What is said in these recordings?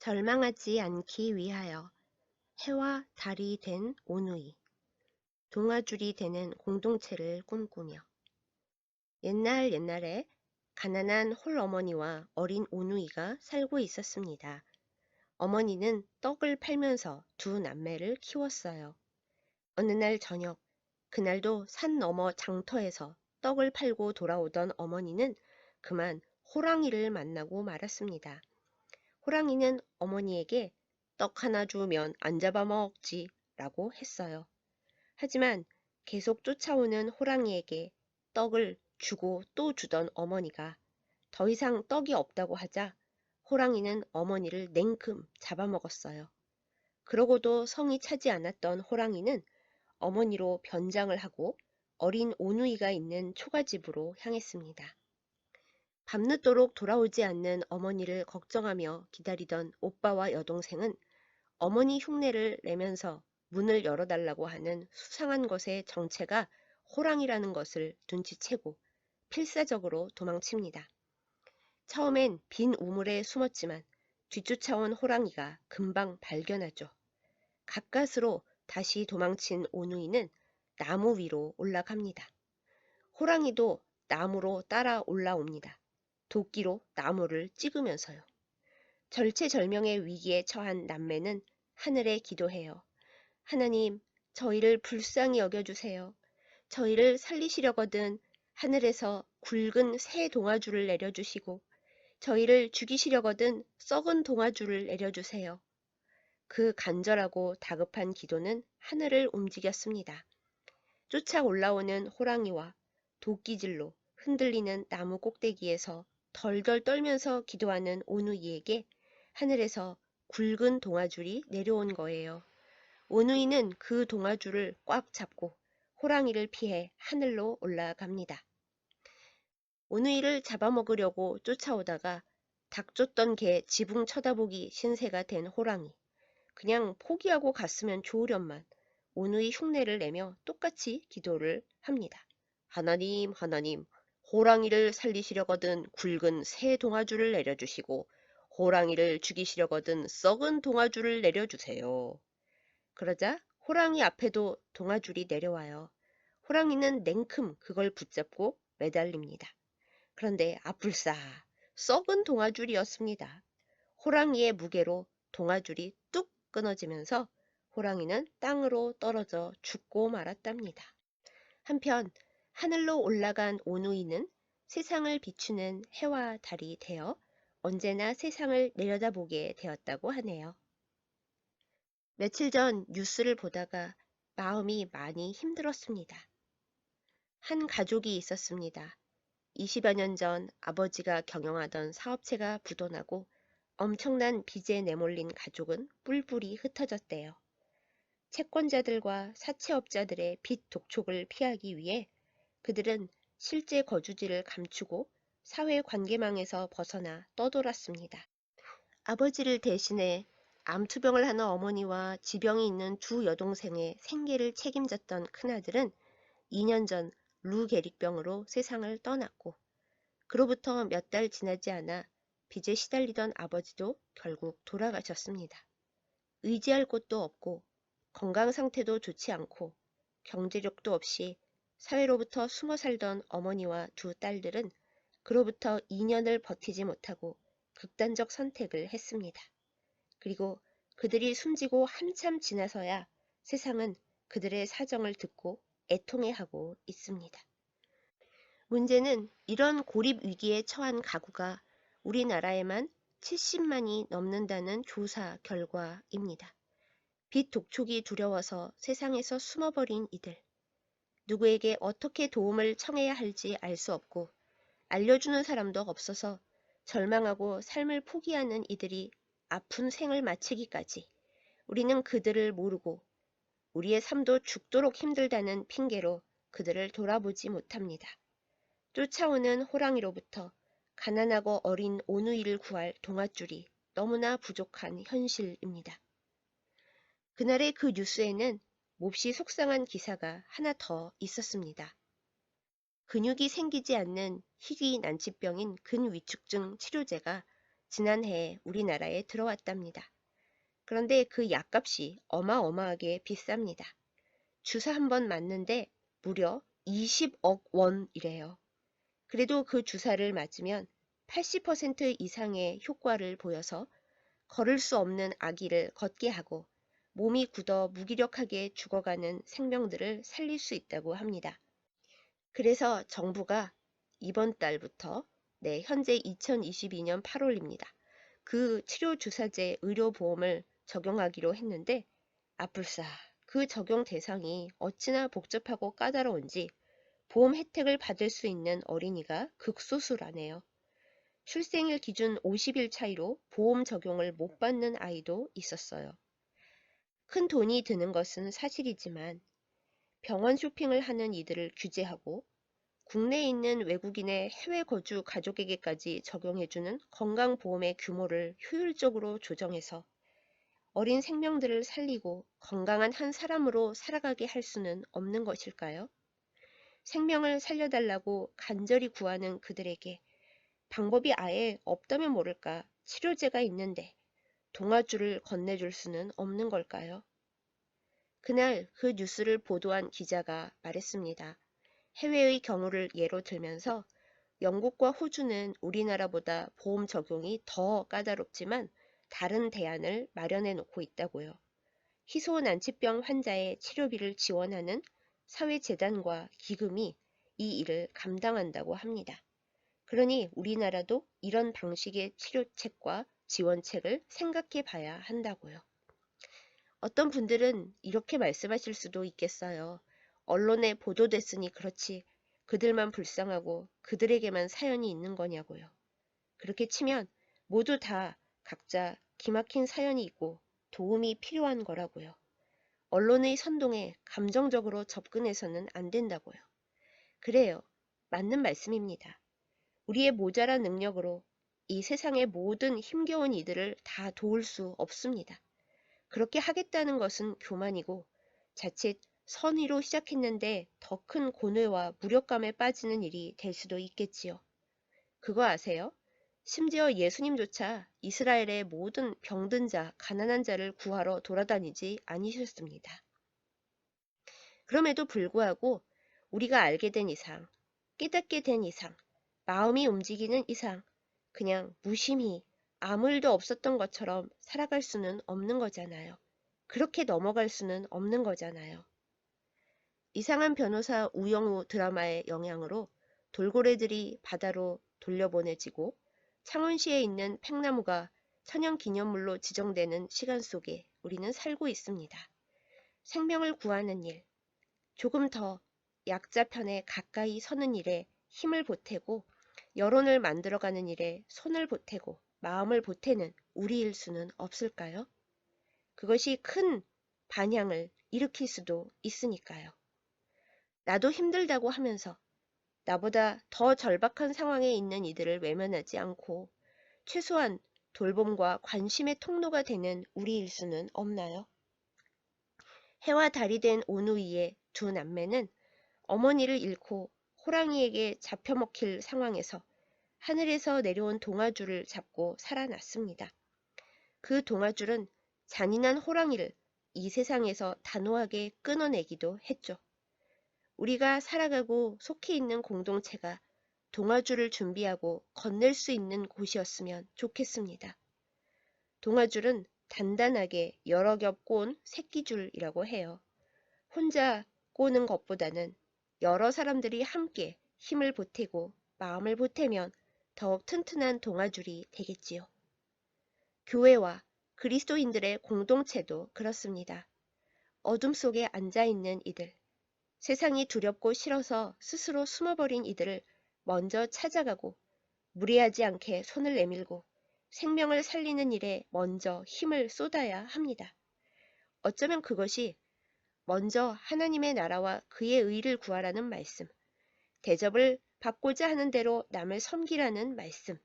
절망하지 않기 위하여 해와 달이 된 오누이, 동아줄이 되는 공동체를 꿈꾸며 옛날 옛날에 가난한 홀어머니와 어린 오누이가 살고 있었습니다. 어머니는 떡을 팔면서 두 남매를 키웠어요. 어느 날 저녁, 그날도 산 너머 장터에서 떡을 팔고 돌아오던 어머니는 그만 호랑이를 만나고 말았습니다. 호랑이는 어머니에게 떡 하나 주면 안 잡아먹지 라고 했어요. 하지만 계속 쫓아오는 호랑이에게 떡을 주고 또 주던 어머니가 더 이상 떡이 없다고 하자 호랑이는 어머니를 냉큼 잡아먹었어요. 그러고도 성이 차지 않았던 호랑이는 어머니로 변장을 하고 어린 오누이가 있는 초가집으로 향했습니다. 밤늦도록 돌아오지 않는 어머니를 걱정하며 기다리던 오빠와 여동생은 어머니 흉내를 내면서 문을 열어달라고 하는 수상한 것의 정체가 호랑이라는 것을 눈치채고 필사적으로 도망칩니다. 처음엔 빈 우물에 숨었지만 뒤쫓아온 호랑이가 금방 발견하죠. 가까스로 다시 도망친 오누이는 나무 위로 올라갑니다. 호랑이도 나무로 따라 올라옵니다. 도끼로 나무를 찍으면서요. 절체절명의 위기에 처한 남매는 하늘에 기도해요. 하나님, 저희를 불쌍히 여겨주세요. 저희를 살리시려거든 하늘에서 굵은 새 동아줄을 내려주시고 저희를 죽이시려거든 썩은 동아줄을 내려주세요. 그 간절하고 다급한 기도는 하늘을 움직였습니다. 쫓아 올라오는 호랑이와 도끼질로 흔들리는 나무 꼭대기에서 덜덜 떨면서 기도하는 오누이에게 하늘에서 굵은 동아줄이 내려온 거예요. 오누이는 그 동아줄을 꽉 잡고 호랑이를 피해 하늘로 올라갑니다. 오누이를 잡아먹으려고 쫓아오다가 닭 쫓던 개 지붕 쳐다보기 신세가 된 호랑이. 그냥 포기하고 갔으면 좋으련만 오누이 흉내를 내며 똑같이 기도를 합니다. 하나님, 하나님, 호랑이를 살리시려거든 굵은 새 동아줄을 내려주시고 호랑이를 죽이시려거든 썩은 동아줄을 내려주세요. 그러자 호랑이 앞에도 동아줄이 내려와요. 호랑이는 냉큼 그걸 붙잡고 매달립니다. 그런데 아뿔싸, 썩은 동아줄이었습니다. 호랑이의 무게로 동아줄이 뚝 끊어지면서 호랑이는 땅으로 떨어져 죽고 말았답니다. 한편 하늘로 올라간 오누이는 세상을 비추는 해와 달이 되어 언제나 세상을 내려다보게 되었다고 하네요. 며칠 전 뉴스를 보다가 마음이 많이 힘들었습니다. 한 가족이 있었습니다. 20여 년 전 아버지가 경영하던 사업체가 부도나고 엄청난 빚에 내몰린 가족은 뿔뿔이 흩어졌대요. 채권자들과 사채업자들의 빚 독촉을 피하기 위해 그들은 실제 거주지를 감추고 사회관계망에서 벗어나 떠돌았습니다. 아버지를 대신해 암투병을 하는 어머니와 지병이 있는 두 여동생의 생계를 책임졌던 큰아들은 2년 전 루게릭병으로 세상을 떠났고 그로부터 몇 달 지나지 않아 빚에 시달리던 아버지도 결국 돌아가셨습니다. 의지할 곳도 없고 건강 상태도 좋지 않고 경제력도 없이 사회로부터 숨어 살던 어머니와 두 딸들은 그로부터 2년을 버티지 못하고 극단적 선택을 했습니다. 그리고 그들이 숨지고 한참 지나서야 세상은 그들의 사정을 듣고 애통해하고 있습니다. 문제는 이런 고립 위기에 처한 가구가 우리나라에만 70만이 넘는다는 조사 결과입니다. 빚 독촉이 두려워서 세상에서 숨어버린 이들. 누구에게 어떻게 도움을 청해야 할지 알 수 없고 알려주는 사람도 없어서 절망하고 삶을 포기하는 이들이 아픈 생을 마치기까지 우리는 그들을 모르고 우리의 삶도 죽도록 힘들다는 핑계로 그들을 돌아보지 못합니다. 쫓아오는 호랑이로부터 가난하고 어린 오누이를 구할 동아줄이 너무나 부족한 현실입니다. 그날의 그 뉴스에는 몹시 속상한 기사가 하나 더 있었습니다. 근육이 생기지 않는 희귀 난치병인 근위축증 치료제가 지난해 우리나라에 들어왔답니다. 그런데 그 약값이 어마어마하게 비쌉니다. 주사 한 번 맞는데 무려 20억 원이래요. 그래도 그 주사를 맞으면 80% 이상의 효과를 보여서 걸을 수 없는 아기를 걷게 하고 몸이 굳어 무기력하게 죽어가는 생명들을 살릴 수 있다고 합니다. 그래서 정부가 이번 달부터 현재 2022년 8월입니다. 그 치료주사제 의료보험을 적용하기로 했는데 아뿔싸 그 적용 대상이 어찌나 복잡하고 까다로운지 보험 혜택을 받을 수 있는 어린이가 극소수라네요. 출생일 기준 50일 차이로 보험 적용을 못 받는 아이도 있었어요. 큰 돈이 드는 것은 사실이지만 병원 쇼핑을 하는 이들을 규제하고 국내에 있는 외국인의 해외 거주 가족에게까지 적용해주는 건강보험의 규모를 효율적으로 조정해서 어린 생명들을 살리고 건강한 한 사람으로 살아가게 할 수는 없는 것일까요? 생명을 살려달라고 간절히 구하는 그들에게 방법이 아예 없다면 모를까 치료제가 있는데 동아줄을 건네줄 수는 없는 걸까요? 그날 그 뉴스를 보도한 기자가 말했습니다. 해외의 경우를 예로 들면서 영국과 호주는 우리나라보다 보험 적용이 더 까다롭지만 다른 대안을 마련해 놓고 있다고요. 희소난치병 환자의 치료비를 지원하는 사회재단과 기금이 이 일을 감당한다고 합니다. 그러니 우리나라도 이런 방식의 치료책과 지원책을 생각해 봐야 한다고요. 어떤 분들은 이렇게 말씀하실 수도 있겠어요. 언론에 보도됐으니 그렇지 그들만 불쌍하고 그들에게만 사연이 있는 거냐고요. 그렇게 치면 모두 다 각자 기막힌 사연이 있고 도움이 필요한 거라고요. 언론의 선동에 감정적으로 접근해서는 안 된다고요. 그래요. 맞는 말씀입니다. 우리의 모자란 능력으로 이 세상의 모든 힘겨운 이들을 다 도울 수 없습니다. 그렇게 하겠다는 것은 교만이고 자칫 선의로 시작했는데 더 큰 고뇌와 무력감에 빠지는 일이 될 수도 있겠지요. 그거 아세요? 심지어 예수님조차 이스라엘의 모든 병든 자, 가난한 자를 구하러 돌아다니지 아니셨습니다. 그럼에도 불구하고 우리가 알게 된 이상, 깨닫게 된 이상, 마음이 움직이는 이상, 그냥 무심히 아무 일도 없었던 것처럼 살아갈 수는 없는 거잖아요. 그렇게 넘어갈 수는 없는 거잖아요. 이상한 변호사 우영우 드라마의 영향으로 돌고래들이 바다로 돌려보내지고 창원시에 있는 팽나무가 천연기념물로 지정되는 시간 속에 우리는 살고 있습니다. 생명을 구하는 일, 조금 더 약자 편에 가까이 서는 일에 힘을 보태고 여론을 만들어가는 일에 손을 보태고 마음을 보태는 우리일 수는 없을까요? 그것이 큰 반향을 일으킬 수도 있으니까요. 나도 힘들다고 하면서 나보다 더 절박한 상황에 있는 이들을 외면하지 않고 최소한 돌봄과 관심의 통로가 되는 우리일 수는 없나요? 해와 달이 된 오누이의 두 남매는 어머니를 잃고 호랑이에게 잡혀먹힐 상황에서 하늘에서 내려온 동아줄을 잡고 살아났습니다. 그 동아줄은 잔인한 호랑이를 이 세상에서 단호하게 끊어내기도 했죠. 우리가 살아가고 속해 있는 공동체가 동아줄을 준비하고 건넬 수 있는 곳이었으면 좋겠습니다. 동아줄은 단단하게 여러 겹 꼬은 새끼줄이라고 해요. 혼자 꼬는 것보다는 여러 사람들이 함께 힘을 보태고 마음을 보태면 더욱 튼튼한 동아줄이 되겠지요. 교회와 그리스도인들의 공동체도 그렇습니다. 어둠 속에 앉아있는 이들, 세상이 두렵고 싫어서 스스로 숨어버린 이들을 먼저 찾아가고 무리하지 않게 손을 내밀고 생명을 살리는 일에 먼저 힘을 쏟아야 합니다. 어쩌면 그것이 먼저 하나님의 나라와 그의 의를 구하라는 말씀, 대접을 받고자 하는 대로 남을 섬기라는 말씀,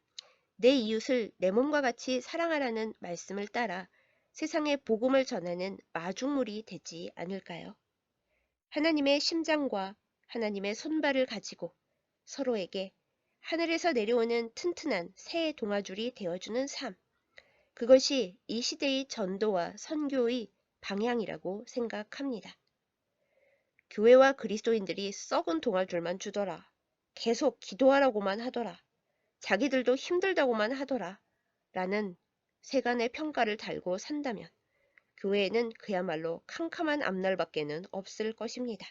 내 이웃을 내 몸과 같이 사랑하라는 말씀을 따라 세상에 복음을 전하는 마중물이 되지 않을까요? 하나님의 심장과 하나님의 손발을 가지고 서로에게 하늘에서 내려오는 튼튼한 새 동아줄이 되어주는 삶. 그것이 이 시대의 전도와 선교의 방향이라고 생각합니다. 교회와 그리스도인들이 썩은 동아줄만 주더라. 계속 기도하라고만 하더라. 자기들도 힘들다고만 하더라. 라는 세간의 평가를 달고 산다면 교회에는 그야말로 캄캄한 앞날밖에는 없을 것입니다.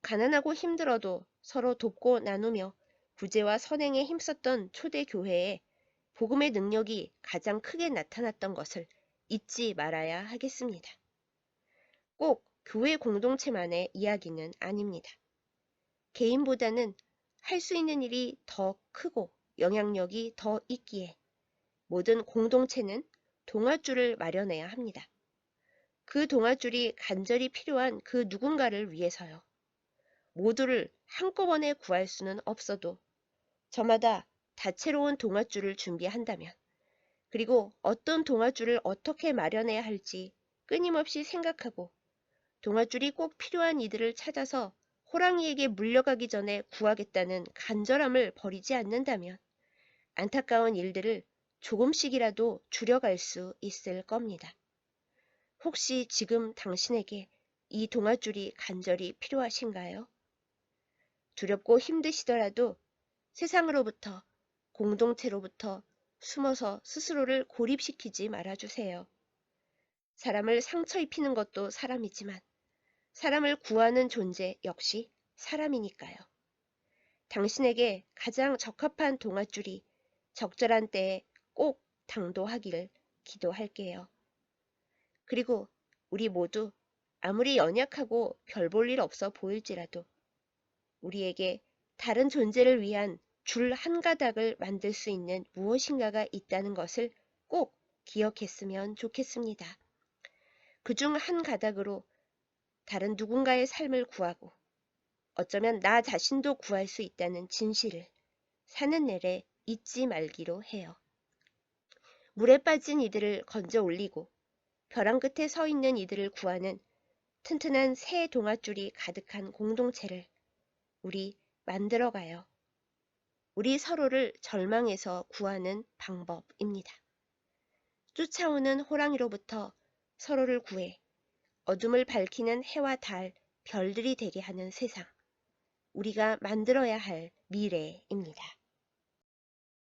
가난하고 힘들어도 서로 돕고 나누며 구제와 선행에 힘썼던 초대 교회에 복음의 능력이 가장 크게 나타났던 것을 잊지 말아야 하겠습니다. 꼭 교회 공동체만의 이야기는 아닙니다. 개인보다는 할 수 있는 일이 더 크고 영향력이 더 있기에 모든 공동체는 동아줄을 마련해야 합니다. 그 동아줄이 간절히 필요한 그 누군가를 위해서요. 모두를 한꺼번에 구할 수는 없어도 저마다 다채로운 동아줄을 준비한다면, 그리고 어떤 동아줄을 어떻게 마련해야 할지 끊임없이 생각하고 동아줄이 꼭 필요한 이들을 찾아서 호랑이에게 물려가기 전에 구하겠다는 간절함을 버리지 않는다면 안타까운 일들을 조금씩이라도 줄여갈 수 있을 겁니다. 혹시 지금 당신에게 이 동아줄이 간절히 필요하신가요? 두렵고 힘드시더라도 세상으로부터, 공동체로부터 숨어서 스스로를 고립시키지 말아주세요. 사람을 상처 입히는 것도 사람이지만 사람을 구하는 존재 역시 사람이니까요. 당신에게 가장 적합한 동아줄이 적절한 때에 꼭 당도하기를 기도할게요. 그리고 우리 모두 아무리 연약하고 별 볼 일 없어 보일지라도 우리에게 다른 존재를 위한 줄 한 가닥을 만들 수 있는 무엇인가가 있다는 것을 꼭 기억했으면 좋겠습니다. 그중 한 가닥으로 다른 누군가의 삶을 구하고 어쩌면 나 자신도 구할 수 있다는 진실을 사는 내내 잊지 말기로 해요. 물에 빠진 이들을 건져 올리고 벼랑 끝에 서 있는 이들을 구하는 튼튼한 새 동아줄이 가득한 공동체를 우리 만들어가요. 우리 서로를 절망에서 구하는 방법입니다. 쫓아오는 호랑이로부터 서로를 구해 어둠을 밝히는 해와 달, 별들이 되게 하는 세상. 우리가 만들어야 할 미래입니다.